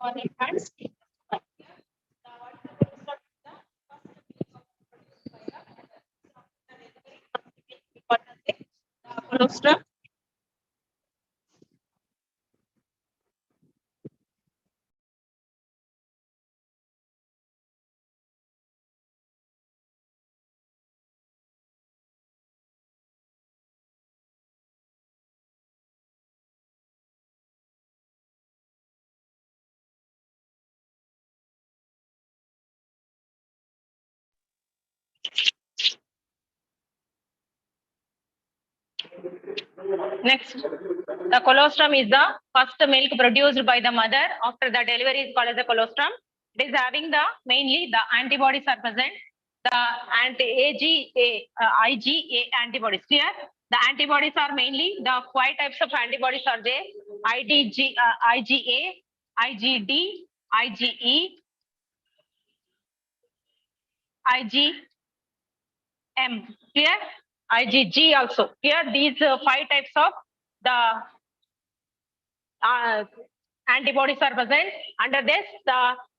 for infants. Colostrum. Next, the colostrum is the first milk produced by the mother after the delivery is called as the colostrum. It is having the mainly the antibodies are present. The IgA antibodies. Clear? The antibodies are mainly the 5 types of antibodies are there. IgA, IgD, IgE, IgM. Clear? IgG also. Here these 5 types of the antibodies are present. Under this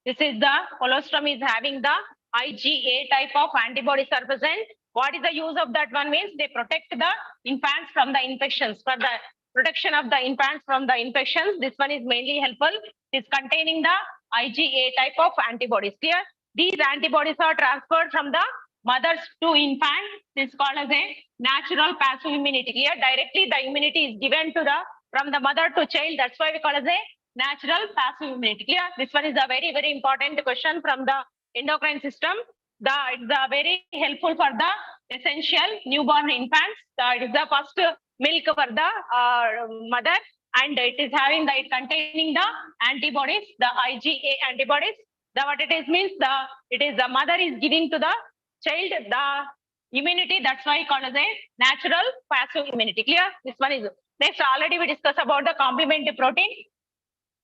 is the colostrum is having the IgA type of antibodies are present. What is the use of that one means they protect the infants from the infections. For the protection of the infants from the infections, this one is mainly helpful. It is containing the IgA type of antibodies. Clear? These antibodies are transferred from the mothers to infant. This is called as a natural passive immunity. Here directly the immunity is given to the from the mother to child. That's why we call as a natural passive immunity. Clear? This one is a very, very important question from the endocrine system. It's very helpful for the essential newborn infants. It is the first milk for the mother, and it is having it containing the antibodies, the IgA antibodies. What it is means it is the mother is giving to the child the immunity. That's why called as a natural passive immunity. Clear? This one is next. Already we discussed about the complementary protein.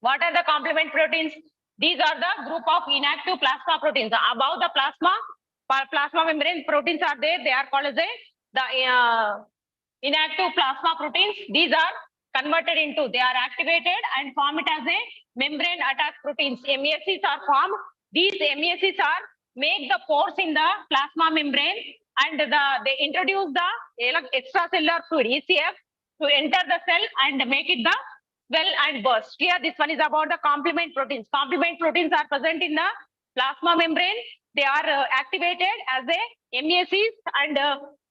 What are the complement proteins? These are the group of inactive plasma proteins. Above the plasma membrane proteins are there. They are called as the inactive plasma proteins. These are converted into, they are activated and form it as a membrane attached proteins. MESCs are formed. These MESCs are make the pores in the plasma membrane, and they introduce the extracellular fluid ECF to enter the cell and make it the swell and burst. Here this one is about the complement proteins. Complement proteins are present in the plasma membrane. They are activated as a MESCs, and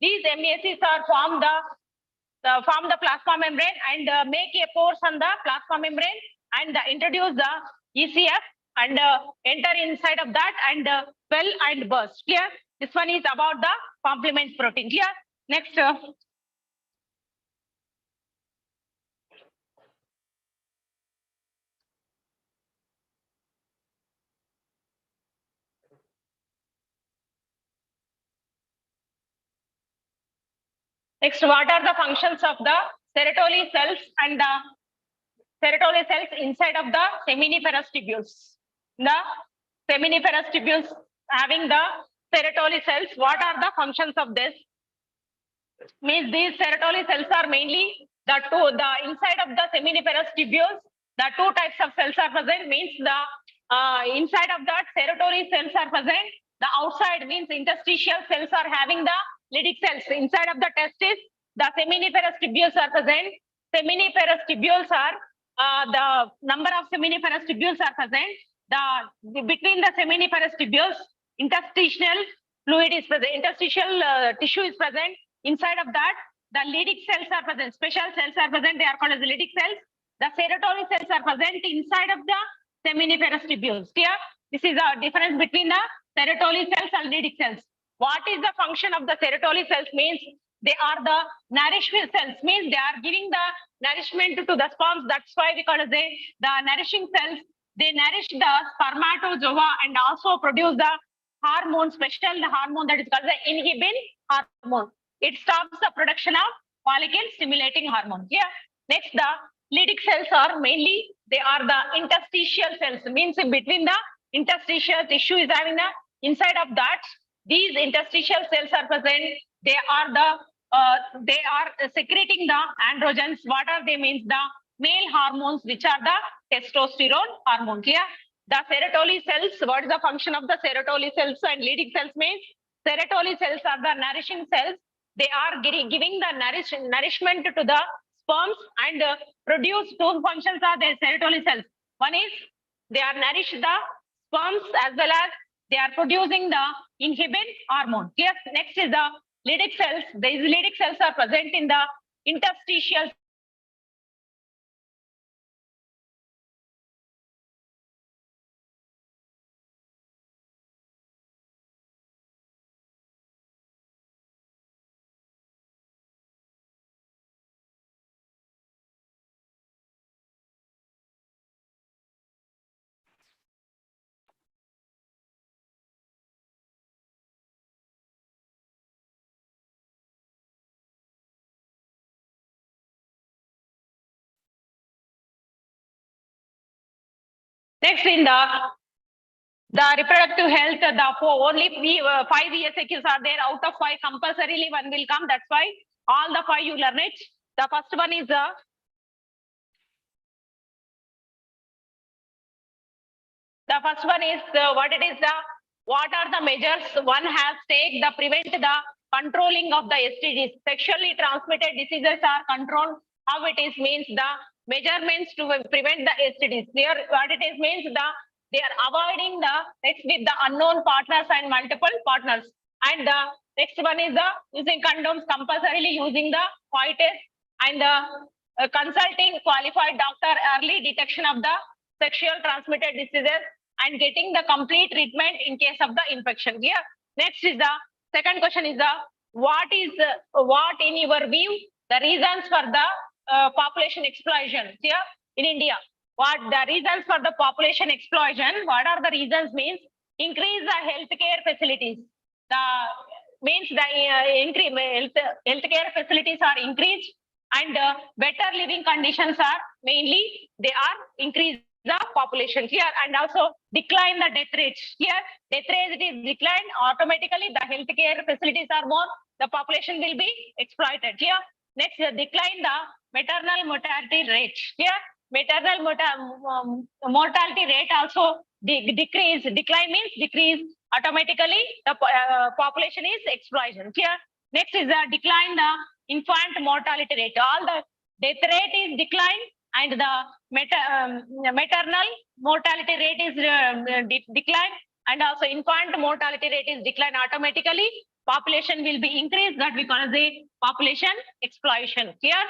these MESCs are form the plasma membrane and make a pores on the plasma membrane and introduce the ECF and enter inside of that and swell and burst. Clear? This one is about the complement protein. Clear? Next. Next, what are the functions of the Sertoli cells and the Sertoli cells inside of the seminiferous tubules? The seminiferous tubules having the Sertoli cells, what are the functions of this? Means these Sertoli cells are mainly the inside of the seminiferous tubules, the 2 types of cells are present. Means the inside of that Sertoli cells are present. The outside means interstitial cells are having the Lytic cells. Inside of the testis, the seminiferous tubules are present. Seminiferous tubules are the number of seminiferous tubules are present. Between the seminiferous tubules, interstitial fluid is present. Interstitial tissue is present. Inside of that, the Lytic cells are present. Special cells are present. They are called as Lytic cells. The Sertoli cells are present inside of the seminiferous tubules. Clear? This is a difference between the Sertoli cells and Lytic cells. What is the function of the Sertoli cells? Means they are the nourishment cells. Means they are giving the nourishment to the sperms. That's why we call it the nourishing cells. They nourish the spermatozoa and also produce the hormone, special hormone that is called the inhibin hormone. It stops the production of follicle stimulating hormone. Yeah. Next, the Lytic cells are mainly, they are the interstitial cells. Means in between the interstitial tissue is having the inside of that. These interstitial cells are present. They are secreting the androgens. What are they? Means the male hormones, which are the testosterone hormone. Clear? The Sertoli cells, what is the function of the Sertoli cells and Leydig cells means? Sertoli cells are the nourishing cells. They are giving the nourishment to the sperms and produce two functions are there, Sertoli cells. One is they are nourish the sperms as well as they are producing the inhibin hormone. Yes, next is the Leydig cells. These Leydig cells are present in the interstitial next in the reproductive health, only 5 ESIQs are there. Out of 5, compulsorily one will come. That's why all the 5 you learn it. The first one is what are the measures one has take the prevent the controlling of the STDs. Sexually transmitted diseases are controlled. How it is means the measurements to prevent the STDs. Here what it is means they are avoiding the sex with the unknown partners and multiple partners. And the next one is the using condoms, compulsorily using the coitus and consulting qualified doctor, early detection of the sexual transmitted diseases and getting the complete treatment in case of the infection. Here, next is the second question is what in your view the reasons for the population explosion here in India? What the reasons for the population explosion? What are the reasons means increase the healthcare facilities. The means the increase healthcare facilities are increased and better living conditions are mainly they are increased the population here and also decline the death rate. Here, death rate is declined automatically. The healthcare facilities are more. The population will be exploited. Here, next decline the maternal mortality rate. Here, maternal mortality rate also decrease. Decline means decrease automatically. The population is exploitation. Here, next is the decline the infant mortality rate. All the death rate is declined and the maternal mortality rate is declined and also infant mortality rate is declined automatically. Population will be increased. That we call the population exploitation. Here,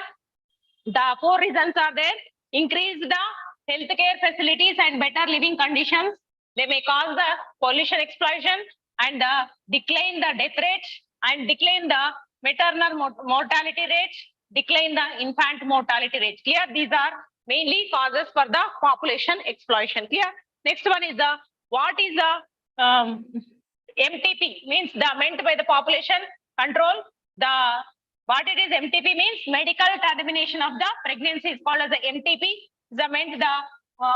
the 4 reasons are there. Increase the healthcare facilities and better living conditions. They may cause the pollution explosion and decline the death rate and decline the maternal mortality rate, decline the infant mortality rate. Here, these are mainly causes for the population exploitation. Here, next one is the what is the MTP means the meant by the population control. The what it is MTP means medical termination of the pregnancy is called as the MTP. The meant the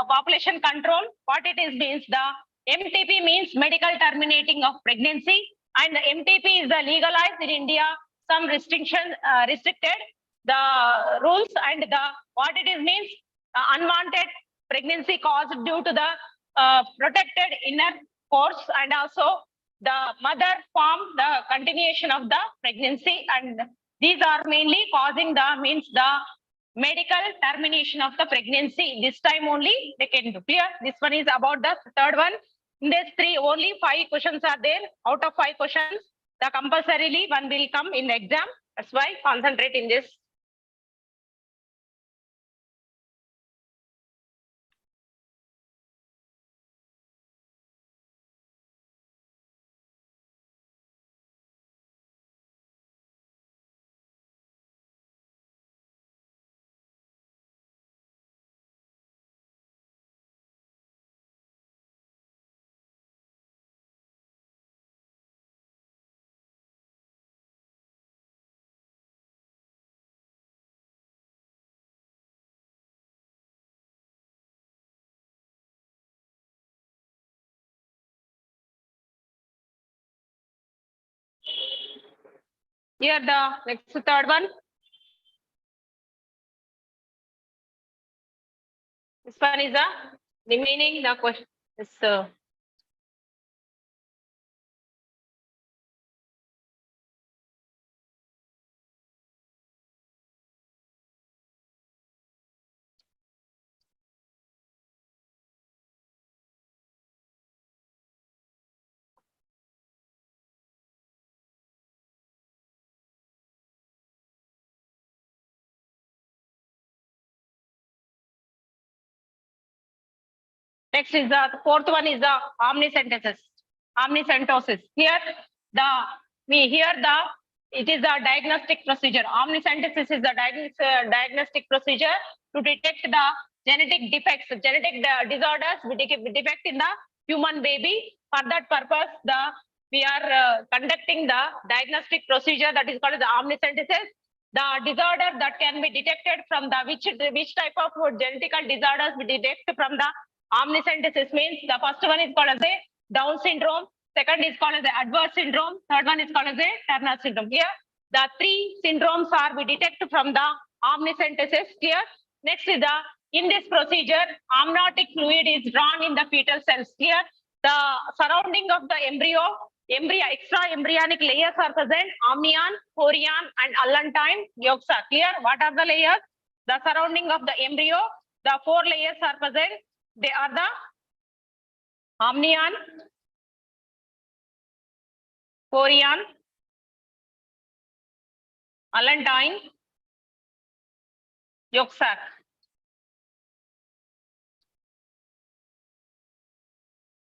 population control. What it is means the MTP means medical terminating of pregnancy and the MTP is the legalized in India. Some restriction restricted the rules and the what it is means unwanted pregnancy caused due to the protected inner course and also the mother form the continuation of the pregnancy and these are mainly causing the means the medical termination of the pregnancy. This time only they can do. Clear? This one is about the third one. In this 3 only 5 questions are there. Out of 5 questions, the compulsorily one will come in the exam. That's why concentrate in this. Here the next third one. This one is the remaining the question. This, next is the fourth one is the omnisynthesis. Omnisynthesis. Here the it is the diagnostic procedure. Omnisynthesis is the diagnostic procedure to detect the genetic defects, genetic disorders, defect in the human baby. For that purpose, we are conducting the diagnostic procedure that is called the omnisynthesis. The disorder that can be detected from the which type of genetical disorders we detect from the omnisynthesis means the first one is called as a Down syndrome, second is called as the adverse syndrome, third one is called as a Turner syndrome. Here, the three syndromes are we detect from the omnisynthesis. Here, next is the in this procedure, amniotic fluid is drawn in the fetal cells. Here, the surrounding of the embryo, extra embryonic layers are present: amnion, chorion, and allantoin yolks are clear. What are the layers? The surrounding of the embryo, the four layers are present. They are the amnion, chorion, allantoin, yolk sac.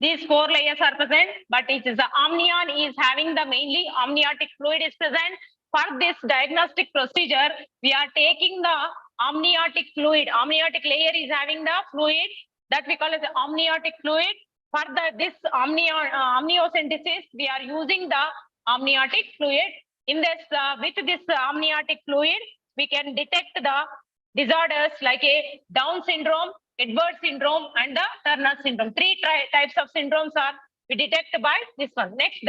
These four layers are present, but it is the amnion is having the mainly amniotic fluid is present. For this diagnostic procedure, we are taking the amniotic fluid. Amniotic layer is having the fluid that we call as the amniotic fluid. For this amniocentesis, we are using the amniotic fluid. In this, with this amniotic fluid, we can detect the disorders like a Down syndrome, Edwards syndrome, and the Turner syndrome. Three types of syndromes are we detect by this one. Next,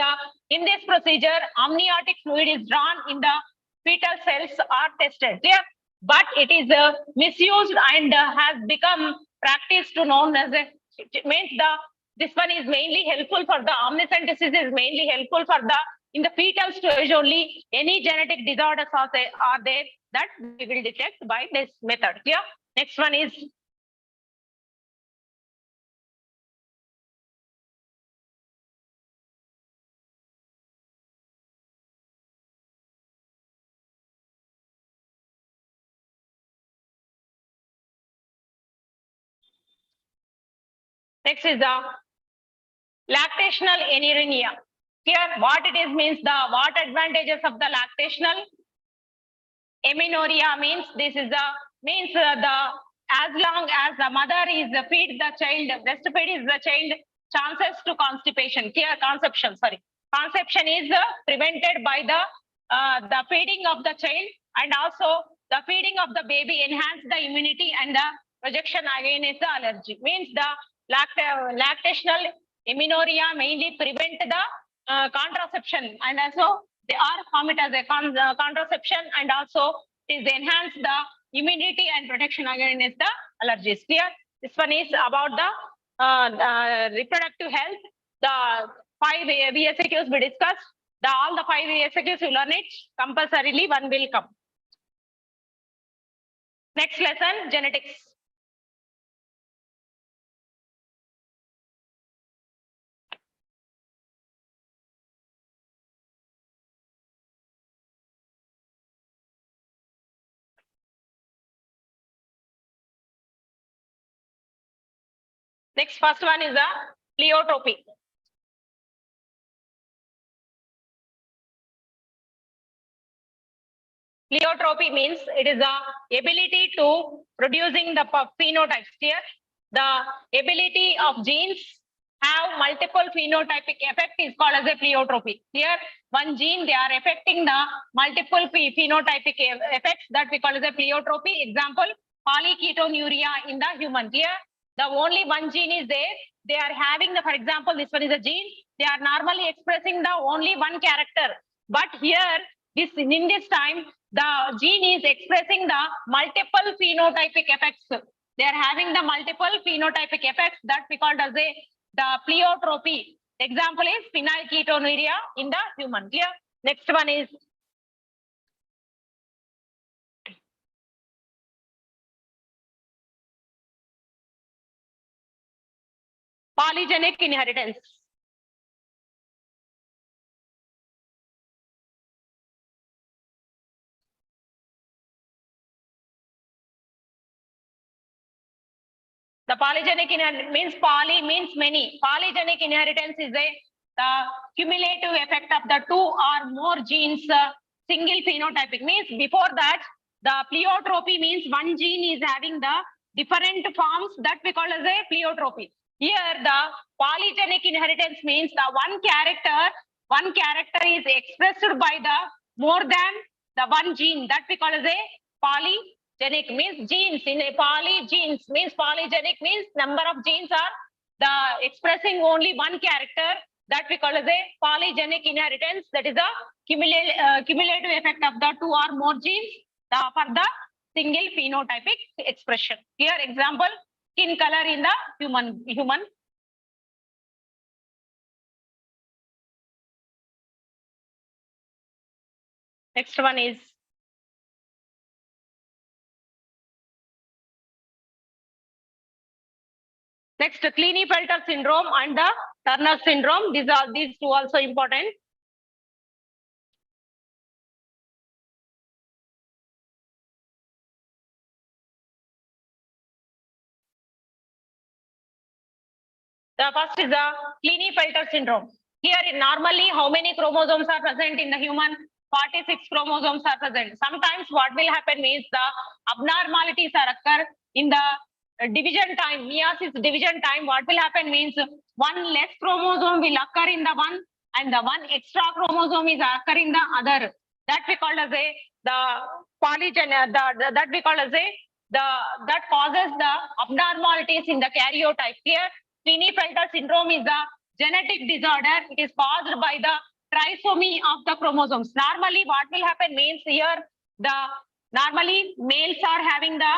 in this procedure, amniotic fluid is drawn in the fetal cells are tested. Clear? But it is misused and has become practiced to known as a. It means this one is mainly helpful for the omnisynthesis is mainly helpful for the in the fetal stage only. Any genetic disorders are there that we will detect by this method. Clear? Next one is next is the lactational anuria. Here, what it is means what advantages of the lactational amenorrhea means this is the means the as long as the mother is feed the child, breastfeed is the child, chances to constipation, here conception, conception is prevented by the feeding of the child, and also the feeding of the baby enhance the immunity and the projection against the allergy. Means the lactational amenorrhea mainly prevent the contraception, and also they are form it as a contraception, and also it is enhance the immunity and protection against the allergies. Clear? This one is about the reproductive health. The 5 VSQs we discussed. All the 5 VSQs you learn it compulsorily. One will come. Next lesson, genetics. Next, first one is the pleiotropy. Pleiotropy means it is the ability to producing the phenotypes. Here, the ability of genes have multiple phenotypic effect is called as a pleiotropy. Here, one gene they are affecting the multiple phenotypic effects that we call as a pleiotropy. Example, polyketonuria in the human. Here, the only one gene is there. They are having the, for example, this one is a gene. They are normally expressing the only one character. But here, in this time, the gene is expressing the multiple phenotypic effects. They are having the multiple phenotypic effects that we called as the pleiotropy. Example is phenylketonuria in the human. Clear? Next one is polygenic inheritance. The polygenic inheritance means poly means many. Polygenic inheritance is the cumulative effect of the two or more genes. Single phenotypic means before that the pleiotropy means one gene is having the different forms that we call as a pleiotropy. Here the polygenic inheritance means the one character is expressed by the more than the one gene that we call as a polygenic means genes in a polygenes means polygenic means number of genes are the expressing only one character that we call as a polygenic inheritance. That is the cumulative effect of the two or more genes for the single phenotypic expression. Here example skin color in the human. Next one is next Klinefelter syndrome and the Turner syndrome. These two also important. The first is the Klinefelter syndrome. Here, normally, how many chromosomes are present in the human? 46 chromosomes are present. Sometimes what will happen means the abnormalities are occur in the division time, meiosis division time. What will happen means one less chromosome will occur in the one and the one extra chromosome is occurring the other. That we call as the polygen, that we call as that causes the abnormalities in the karyotype. Here, Klinefelter syndrome is the genetic disorder. It is caused by the trisomy of the chromosomes. Normally, what will happen means here normally males are having the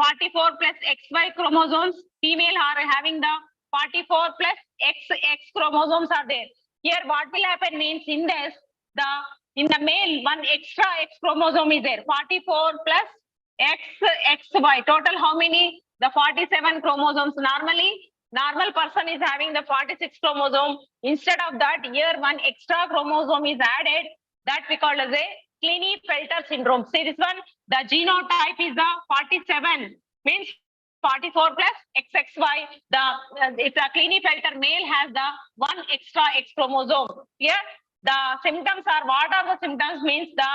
44 plus XY chromosomes. Female are having the 44 plus XX chromosomes are there. Here, what will happen means in this in the male one extra X chromosome is there. 44 plus XY. Total how many? The 47 chromosomes. Normal person is having the 46 chromosome. Instead of that, here one extra chromosome is added. That we call as a Klinefelter syndrome. See this one, the genotype is the 47, means 44 plus XXY. It's a Klinefelter male has the one extra X chromosome. Here, the symptoms are, what are the symptoms means the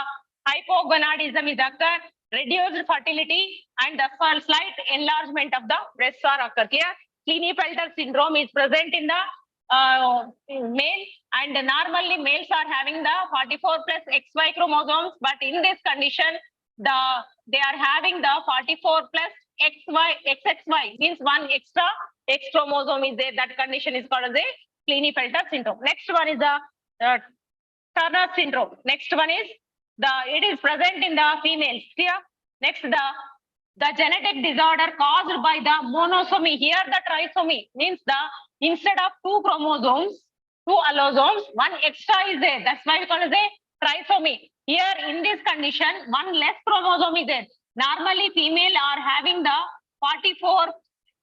hypogonadism is occur, reduced fertility, and the slight enlargement of the breasts are occur. Here, Klinefelter syndrome is present in the male, and normally males are having the 44 plus XY chromosomes, but in this condition, they are having the 44 plus XXY, means one extra X chromosome is there. That condition is called as a Klinefelter syndrome. Next one is the Turner syndrome. Next one is it is present in the females. Clear? Next, the genetic disorder caused by the monosomy. Here the trisomy means instead of two chromosomes, two allosomes, one extra is there. That's why we call it a trisomy. Here in this condition, one less chromosome is there. Normally female are having the 44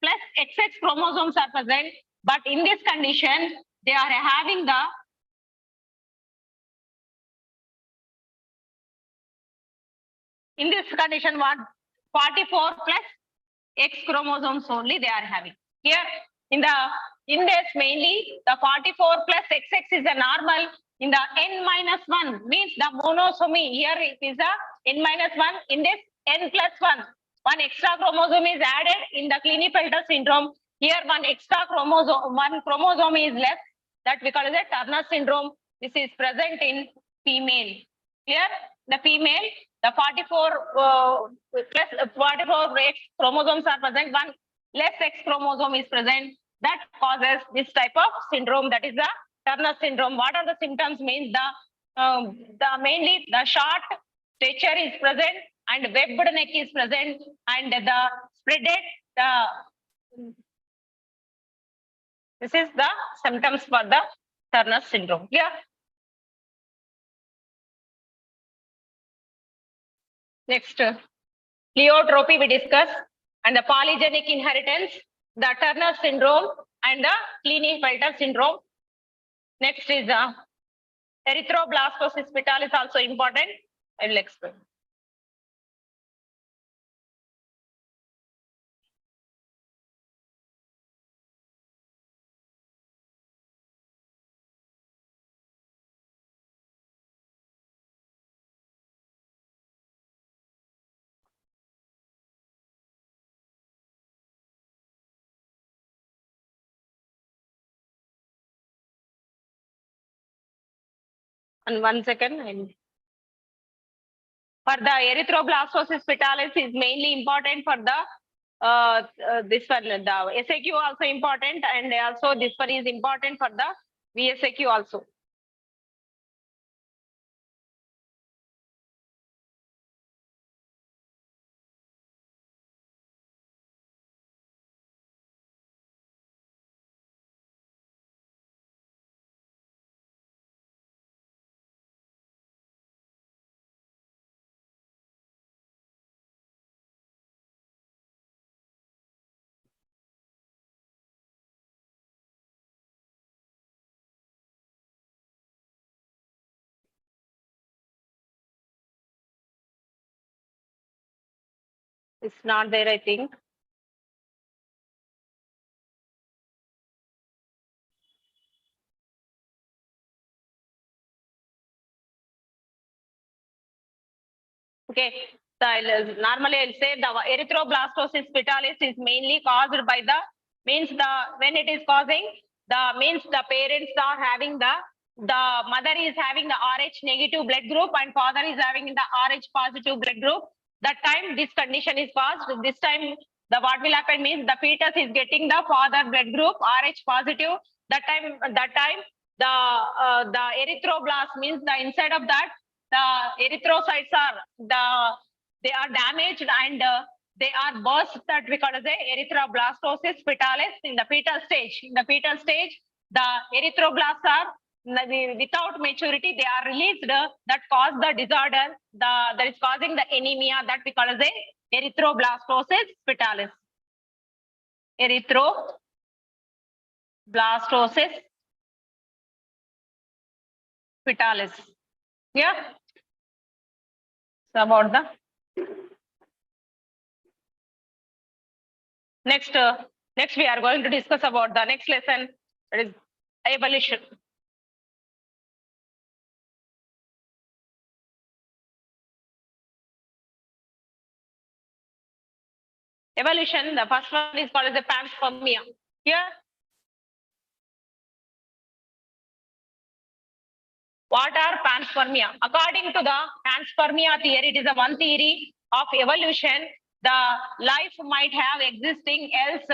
plus XX chromosomes are present, but in this condition, they are having the in this condition what 44 plus X chromosomes only they are having. Here in this mainly the 44 plus XX is a normal. In the N-1 means the monosomy. Here it is a N-1. In this N plus 1, one extra chromosome is added in the Klinefelter syndrome. Here one extra chromosome is left. That we call as a Turner syndrome. This is present in female. Here the female, the 44 plus 44 X chromosomes are present. One less X chromosome is present. That causes this type of syndrome. That is the Turner syndrome. What are the symptoms? Means the mainly the short stature is present. and webbed neck is present, and the spreaded, this is the symptoms for the Turner syndrome. Clear? Next, pleiotropy we discuss, and the polygenic inheritance, the Turner syndrome, and the Klinefelter syndrome. Next is the erythroblastosis fetalis, also important. I will explain. And 1 second. For the erythroblastosis fetalis is mainly important for the this one, the SAQ also important, and also this one is important for the VSAQ also. It's not there, I think. Okay, so normally I'll say the erythroblastosis fetalis is mainly caused by the when it is causing the parents are having the mother is having the Rh negative blood group and father is having the Rh positive blood group. That time this condition is caused. This time the what will happen means the fetus is getting the father blood group Rh positive. That time the erythroblast means the inside of that the erythrocytes are they are damaged and they are burst, that we call as a erythroblastosis fetalis in the fetal stage. In the fetal stage, the erythroblasts are without maturity, they are released that cause the disorder that is causing the anemia, that we call as a erythroblastosis fetalis. Erythroblastosis fetalis. Yeah. So about the next we are going to discuss about the next lesson, that is evolution. Evolution, the first one is called as the panspermia. Here, what are panspermia? According to the panspermia theory, it is a one theory of evolution. The life might have existing else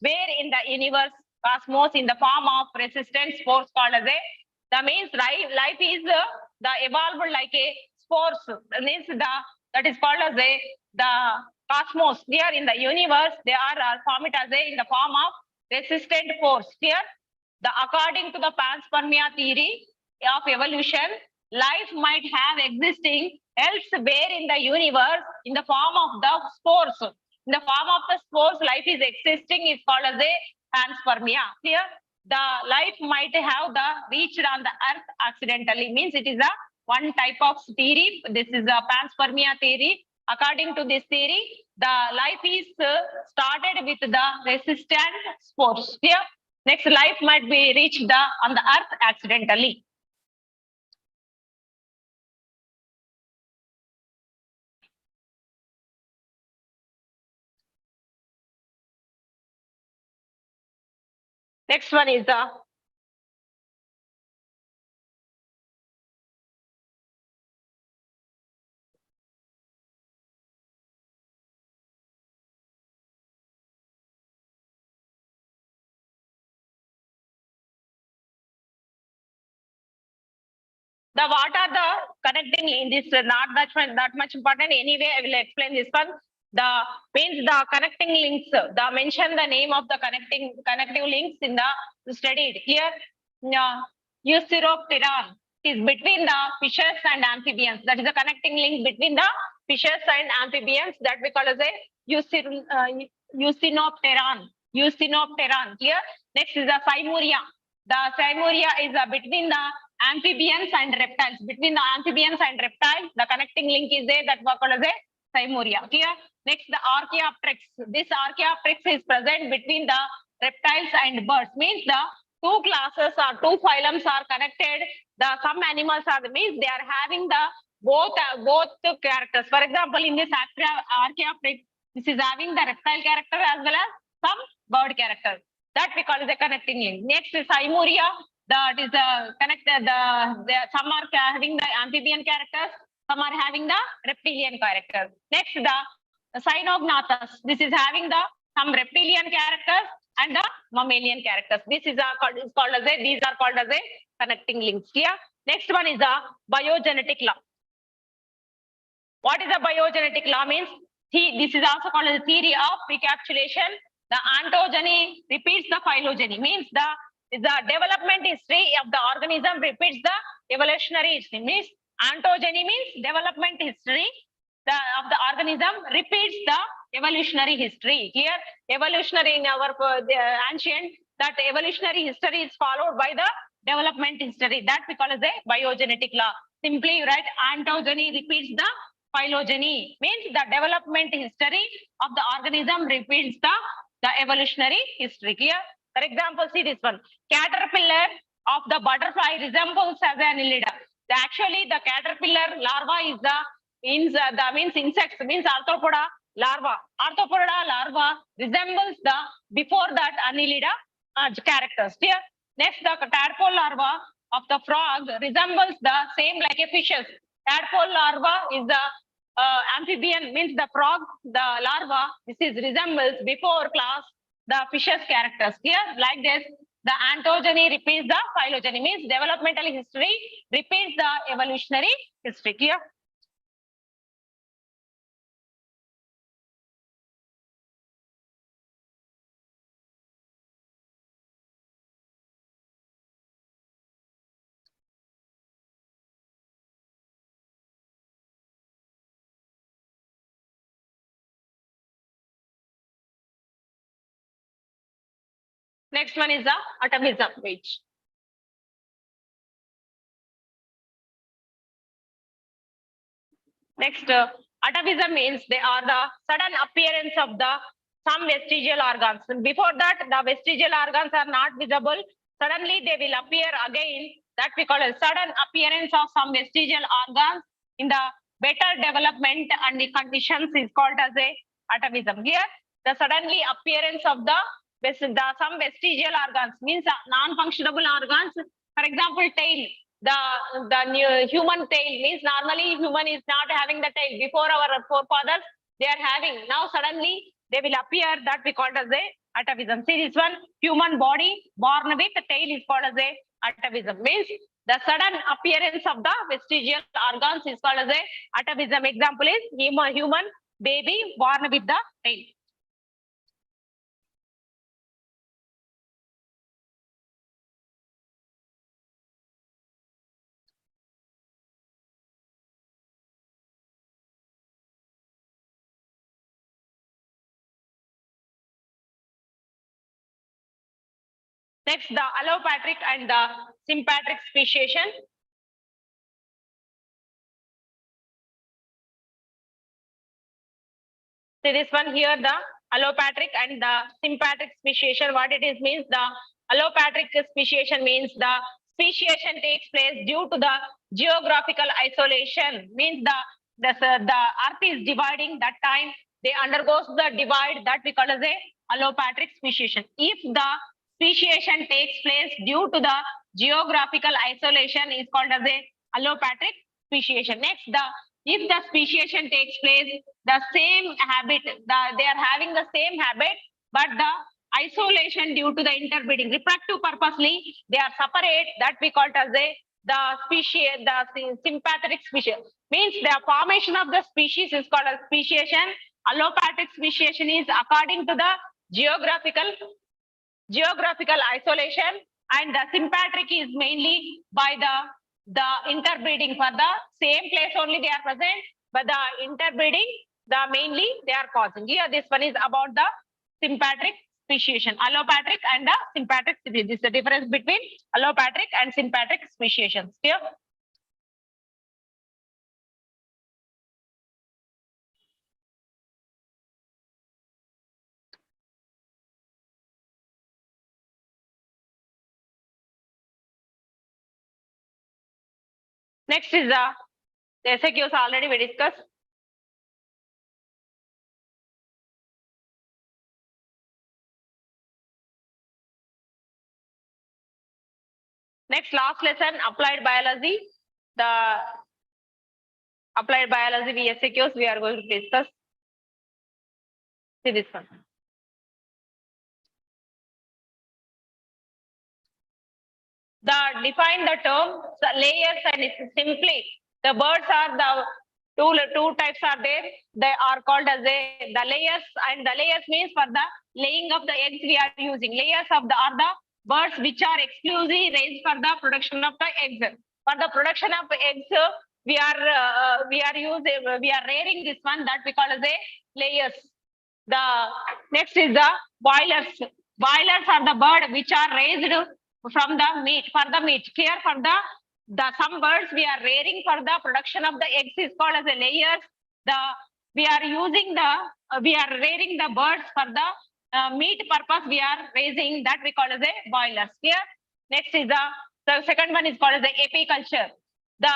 where in the universe cosmos in the form of resistant spores called as a. That means life is the evolved like a spores. Means that is called as a the cosmos. Here in the universe, they are formed as a in the form of resistant force. Here, according to the panspermia theory of evolution, life might have existing elsewhere in the universe in the form of the spores. In the form of the spores, life is existing is called as a panspermia. Here, the life might have reached on the earth accidentally, means it is a one type of theory. This is a panspermia theory. According to this theory, the life is started with the resistant spores. Here, next life might be reached on the earth accidentally. Next one is the what are the connecting in this not that much important. Anyway, I will explain this one. The means the connecting links. The mention the name of the connective links in the studied here. Euceropteran is between the fishes and amphibians. That is the connecting link between the fishes and amphibians that we call as a Eucenopteran. Eucenopteran here. Next is the Simuria. The Simuria is between the amphibians and reptiles. Between the amphibians and reptiles, the connecting link is there that we call as a Simuria. Here, next the Archaeopteryx. This Archaeopteryx is present between the reptiles and birds. Means the two classes or two phylums are connected. The some animals are means they are having the both characters. For example, in this Archaeopteryx, this is having the reptile character as well as some bird character. That we call as a connecting link. Next is Simuria. That is the connected. Some are having the amphibian characters. Some are having the reptilian characters. Next, the Cynognathus. This is having the some reptilian characters and the mammalian characters. This is called as a. These are called as a connecting links. Here. Next one is the biogenetic law. What is the biogenetic law means? This is also called as the theory of recapitulation. The ontogeny repeats the phylogeny. Means the development history of the organism repeats the evolutionary history. Means ontogeny means development history of the organism repeats the evolutionary history. Here, evolutionary in our ancient, that evolutionary history is followed by the development history. That we call as a biogenetic law. Simply you write ontogeny repeats the phylogeny. Means the development history of the organism repeats the evolutionary history. Clear? For example, see this one. Caterpillar of the butterfly resembles as an annelida. Actually, the caterpillar larva is means insects, means arthropoda larva. Arthropoda larva resembles the before that annelida characters. Here, next the tadpole larva of the frog resembles the same like a fishes. Tadpole larva is the amphibian, means the frog, the larva. This is resembles before class the fishes characters. Here, like this, the ontogeny repeats the phylogeny. Means developmental history repeats the evolutionary history. Here. Next one is the atavism page. Next, atavism means they are the sudden appearance of the some vestigial organs. Before that, the vestigial organs are not visible. Suddenly, they will appear again. That we call a sudden appearance of some vestigial organs in the better development and the conditions is called as a atavism. Here, the suddenly appearance of some vestigial organs means non-functionable organs. For example, tail. The human tail means normally human is not having the tail. Before our forefathers, they are having. Now suddenly they will appear. That we call as a atavism. See this one, human body born with the tail is called as a atavism. Means the sudden appearance of the vestigial organs is called as a atavism. Example is human baby born with the tail. Next, the allopatric and the sympatric speciation. See this one here, the allopatric and the sympatric speciation. What it is means the allopatric speciation means the speciation takes place due to the geographical isolation. Means the earth is dividing. That time they undergoes the divide that we call as a allopatric speciation. If the speciation takes place due to the geographical isolation is called as a allopatric speciation. Next, if the speciation takes place, the same habit, they are having the same habit, but the isolation due to the interbreeding, reproductive purposely, they are separate. That we call it as a the species, the sympathetic species. Means the formation of the species is called as speciation. Allopathic speciation is according to the geographical isolation, and the sympatric is mainly by the interbreeding. For the same place only they are present, but the interbreeding, the mainly they are causing. Here this one is about the sympatric speciation, allopathic and the sympatric. This is the difference between allopathic and sympatric speciations. Here. Next is the SAQs already we discussed. Next, last lesson, applied biology. The applied biology VSAQs we are going to discuss. See this one. Define the term layers, and it's simply the birds are the two types are there. They are called as the layers, and the layers means for the laying of the eggs we are using. Layers of are the birds which are exclusively raised for the production of the eggs. For the production of eggs, we are rearing this one that we call as a layers. The next is the boilers. Boilers are the bird which are raised from the meat, for the meat. Here for the some birds we are rearing for the production of the eggs is called as a layers. We are rearing the birds for the meat purpose. We are raising that we call as a boilers. Here next is the second one is called as the apiculture. The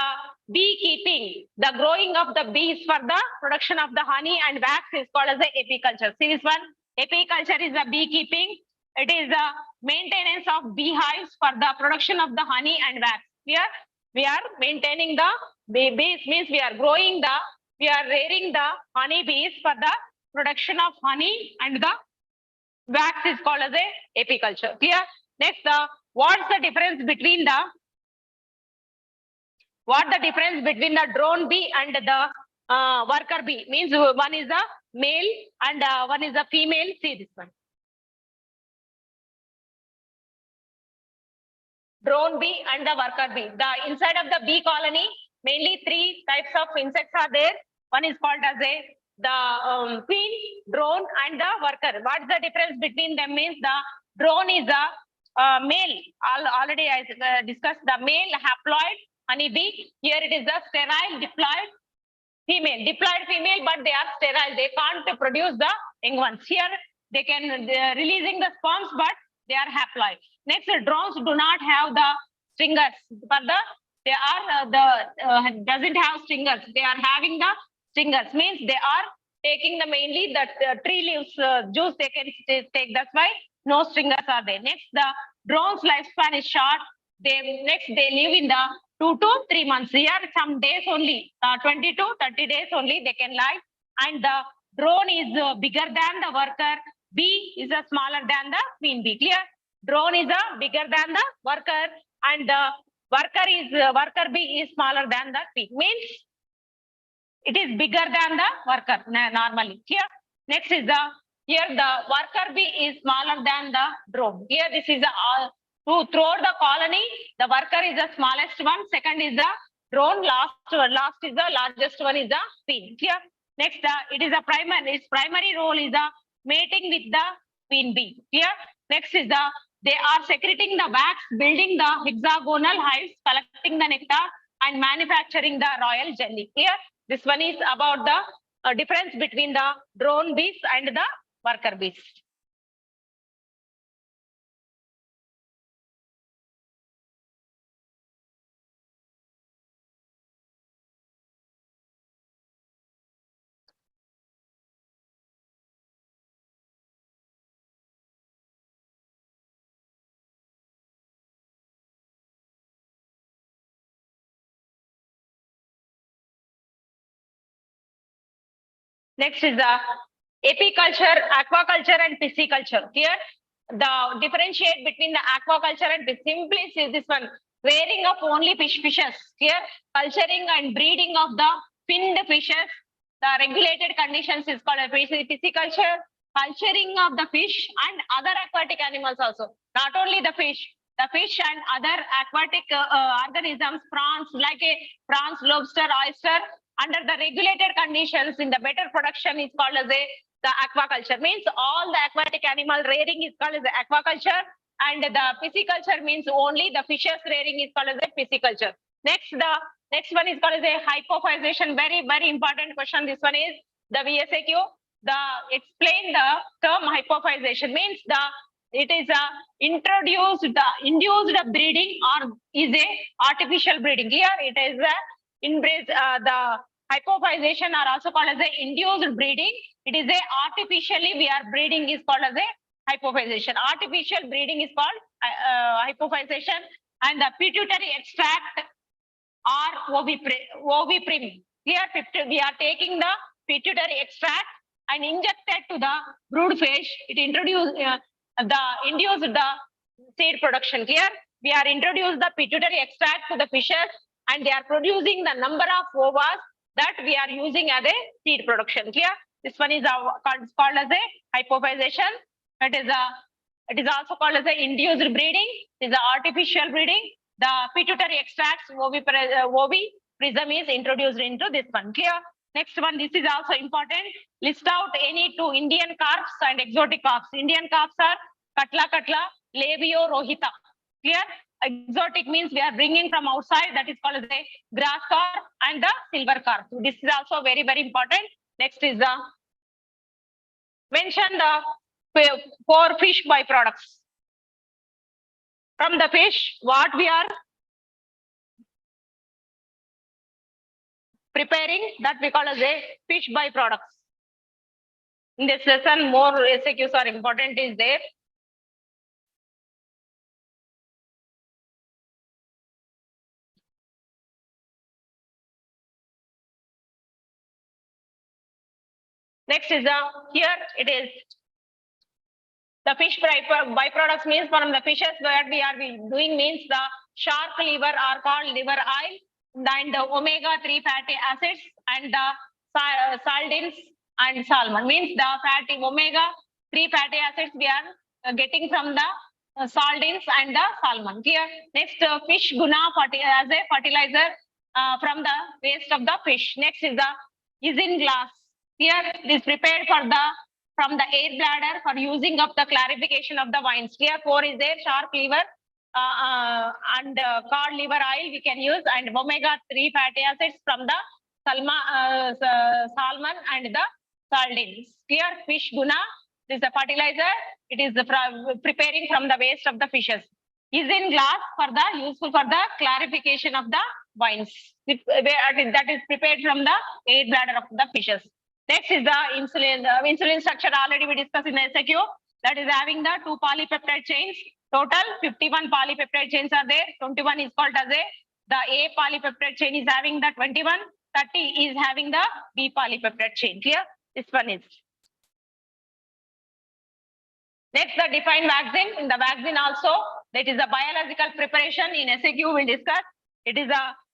beekeeping, the growing of the bees for the production of the honey and wax is called as the apiculture. See this one, apiculture is the beekeeping. It is the maintenance of beehives for the production of the honey and wax. Here we are maintaining the bees, means we are rearing the honey bees for the production of honey, and the wax is called as a apiculture. Here next, what's the difference between the drone bee and the worker bee? Means one is a male and one is a female. See this one. Drone bee and the worker bee. The inside of the bee colony, mainly three types of insects are there. One is called as the queen, drone, and the worker. What's the difference between them? Means the drone is a male. Already I discussed the male haploid honeybee. Here it is the sterile diploid female. Diploid female, but they are sterile. They can't produce the young ones. Here they are releasing the sperms, but they are haploid. Next, drones do not have the stingers, but doesn't have stingers. They are having the stingers. Means they are taking the mainly the tree leaves juice they can take. That's why no stingers are there. Next, the drone's lifespan is short. They live in the 2 to 3 months. Here some days only, 20 to 30 days only they can live. And the drone is bigger than the worker. Bee is smaller than the queen bee. Clear? Drone is bigger than the worker, and the worker bee is smaller than the queen. Means it is bigger than the worker normally. Here next is here the worker bee is smaller than the drone. Here this is throughout the colony, the worker is the smallest one. Second is the drone. Last is the largest one is the queen. Here next, it is a primary. Its primary role is the mating with the queen bee. Here next is they are secreting the wax, building the hexagonal hives, collecting the nectar, and manufacturing the royal jelly. Here this one is about the difference between the drone bees and the worker bees. Next is the apiculture, aquaculture, and pisciculture. Here, the differentiate between the aquaculture and simply is this one. rearing of only fishes. Here, culturing and breeding of the finned fishes. The regulated conditions is called a pisciculture. Culturing of the fish and other aquatic animals also. Not only the fish and other aquatic organisms, prawns, like a prawns, lobster, oyster, under the regulated conditions in the better production is called as the aquaculture. Means all the aquatic animal rearing is called as the aquaculture, and the pisciculture means only the fishes rearing is called as a pisciculture. The next one is called as a hypophysation. Very, very important question. This one is the VSAQ. Explain the term hypophysation. Means it is induced breeding or is a artificial breeding. Here it is the hypophysation are also called as a induced breeding. It is a artificially we are breeding is called as a hypophysation. Artificial breeding is called hypophysation, and the pituitary extract or oviprim. Here we are taking the pituitary extract and injected to the brood fish. It induced the seed production. Here we are introduced the pituitary extract to the fishes, and they are producing the number of ovas that we are using as a seed production. Here this one is called as a hypophysation. It is also called as a induced breeding. It is a artificial breeding. The pituitary extracts oviprism is introduced into this one. Here next one, this is also important. List out any two Indian carps and exotic carps. Indian carps are katla, labio, rohita. Here exotic means we are bringing from outside, that is called as a grass carp and the silver carp. So this is also very, very important. Next is the mention the 4 fish byproducts. From the fish, what we are preparing, that we call as a fish byproducts. In this lesson, more SAQs are important is there. Next is here it is the fish byproducts means from the fishes what we are doing means the shark liver are called liver oil, and the omega-3 fatty acids and the sardines and salmon means the fatty omega-3 fatty acids we are getting from the sardines and the salmon. Here next fish guna as a fertilizer from the waste of the fish. Next is the isinglass. Here it is prepared from the air bladder for using of the clarification of the wines. Here 4 is there, shark liver and cod liver oil we can use, and omega-3 fatty acids from the salmon and the sardines. Here fish guna, this is the fertilizer. It is preparing from the waste of the fishes. Isinglass for the useful for the clarification of the wines. That is prepared from the air bladder of the fishes. Next is the insulin. Insulin structure already we discussed in the SAQ. That is having the 2 polypeptide chains. Total 51 polypeptide chains are there. 21 is called as the A polypeptide chain is having the 21. 30 is having the B polypeptide chain. Clear? This one is. Next, the defined vaccine. In the vaccine also, that is the biological preparation. In SAQ we'll discuss. It is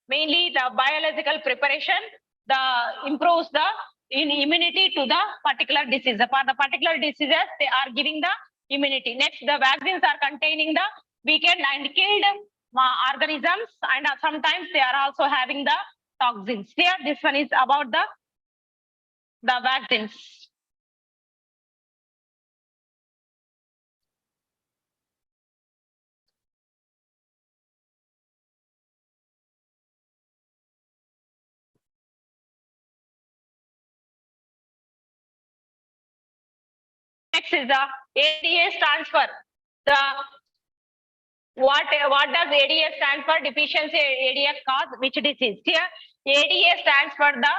mainly the biological preparation. The improves the immunity to the particular disease. For the particular diseases, they are giving the immunity. Next, the vaccines are containing the weakened and killed organisms, and sometimes they are also having the toxins. Here, this one is about the vaccines. Next is the ADA stands for what does ADA stand for? Deficiency ADA cause which disease? Here ADA stands for the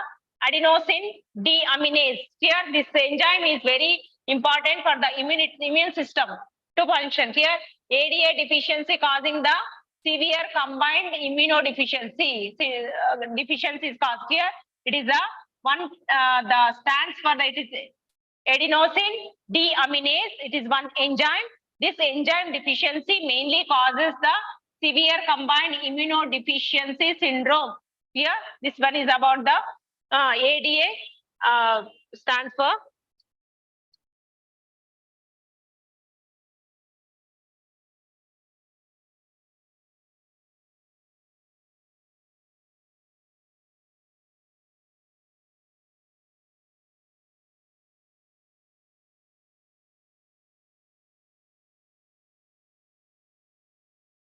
adenosine deaminase. Here this enzyme is very important for the immune system to function. Here ADA deficiency causing the severe combined immunodeficiency. Deficiency is caused here. It is the stands for the it is adenosine deaminase. It is one enzyme. This enzyme deficiency mainly causes the severe combined immunodeficiency syndrome. Here, this one is about the ADA stands for.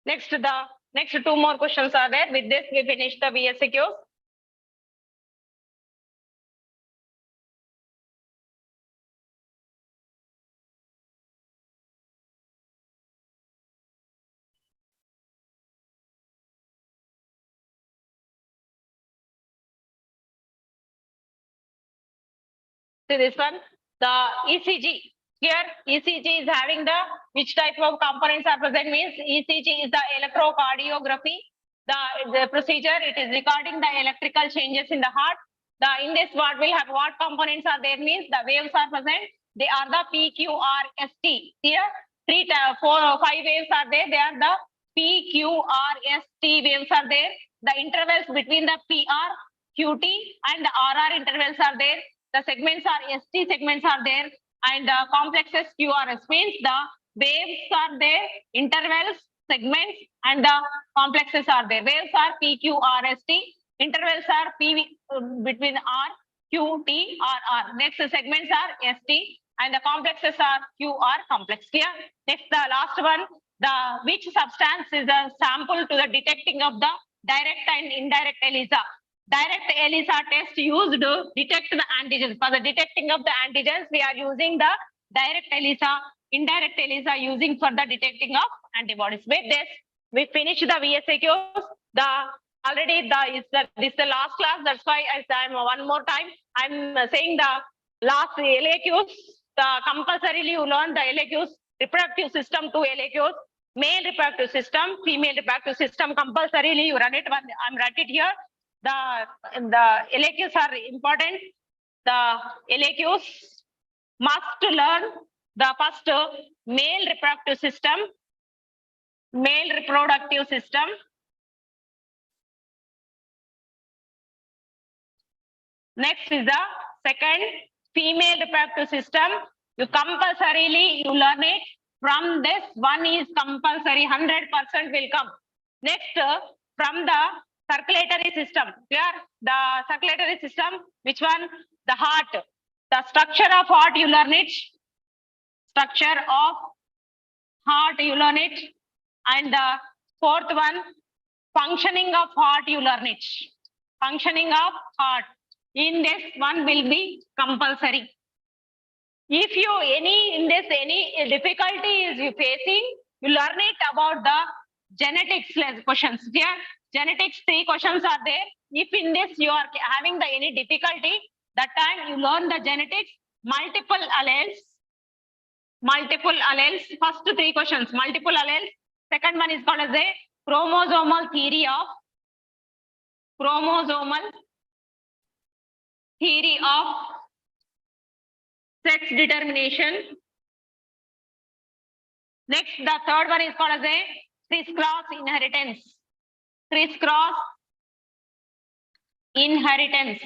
Next, the next two more questions are there. With this, we finish the VSQs. See this one, the ECG. Here, ECG is having the which type of components are present means ECG is the electrocardiography. The procedure, it is recording the electrical changes in the heart. In this, what will have what components are there means the waves are present. They are the PQRST. Here, 3, 4, 5 waves are there. They are the PQRST waves are there. The intervals between the PR, QT and the RR intervals are there. The segments are ST segments are there, and complexes QRS means the waves are there, intervals, segments, and the complexes are there. Waves are PQRST, intervals are between R, Q, T, RR. Next, the segments are ST, and the complexes are QR complex. Here, next, the last one, the which substance is a sample to the detecting of the direct and indirect ELISA. Direct ELISA test used to detect the antigens. For the detecting of the antigens, we are using the direct ELISA, indirect ELISA using for the detecting of antibodies. With this, we finish the VSQs. This is the last class. That's why I'm one more time. I'm saying the last LAQs. Compulsorily you learn the LAQs, reproductive system 2 LAQs, male reproductive system, female reproductive system. Compulsorily you run it. I'm write it here. The LAQs are important. The LAQs must learn the first male reproductive system. Male reproductive system. Next is the second female reproductive system. You compulsorily you learn it. From this one is compulsory, 100% will come. Next, from the circulatory system. Clear? The circulatory system, which one? The heart. The structure of heart, you learn it. Structure of heart, you learn it. And the fourth one, functioning of heart, you learn it. Functioning of heart. In this one will be compulsory. If you any difficulty is you facing, you learn it about the genetics questions. Here, genetics 3 questions are there. If in this you are having any difficulty, that time you learn the genetics, multiple alleles. First 3 questions, multiple alleles. Second one is called as a chromosomal theory of sex determination. Next, the third one is called as a criss-cross inheritance. Criss-cross inheritance.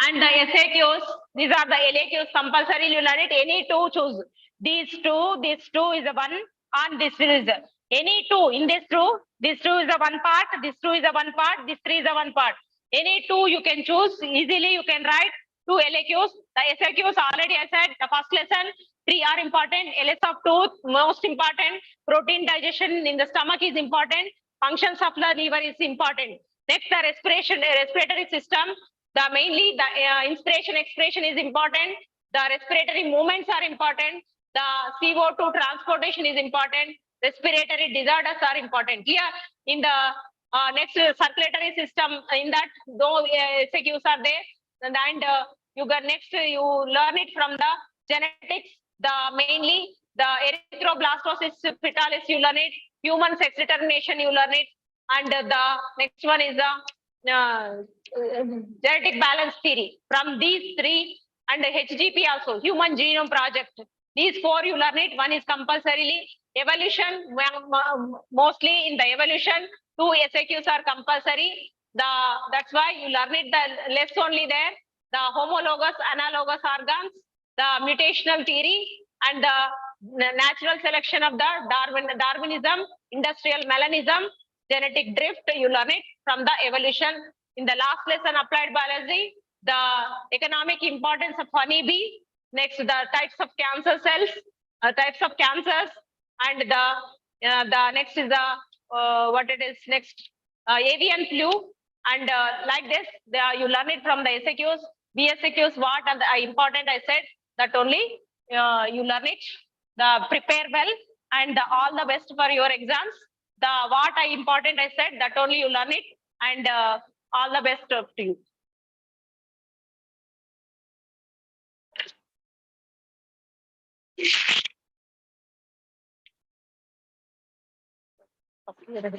And the SAQs, these are the LAQs, compulsory you learn it. Any 2 choose. This two is the one, and this is any 2 in this 2. This 2 is the one part, this 2 is the one part, this 3 is the one part. Any 2 you can choose easily. You can write 2 LAQs. The SAQs already I said the first lesson 3 are important. LS of tooth most important. Protein digestion in the stomach is important. Functions of the liver is important. Next, the respiratory system. The mainly the inspiration expiration is important. The respiratory movements are important. The CO2 transportation is important. Respiratory disorders are important. Here in the next circulatory system, in that though SAQs are there, and you got next you learn it from the genetics. The mainly the erythroblastosis fetalis you learn it. Human sex determination you learn it, and the next one is the genetic balance theory. From these 3 and HGP also, Human Genome Project. These four you learn it. One is compulsorily evolution. Mostly in the evolution, two SAQs are compulsory. That's why you learn it. The less only there. The homologous, analogous organs, the mutational theory, and the natural selection of the Darwinism, industrial melanism, genetic drift. You learn it from the evolution. In the last lesson, applied biology, the economic importance of honeybee. Next, the types of cancer cells, types of cancers, and the next is the what it is next, avian flu, and like this, you learn it from the SAQs. BSAQs, what are the important? I said that only you learn it. The prepare well and all the best for your exams. The what are important? I said that only you learn it, and all the best to you. Okay.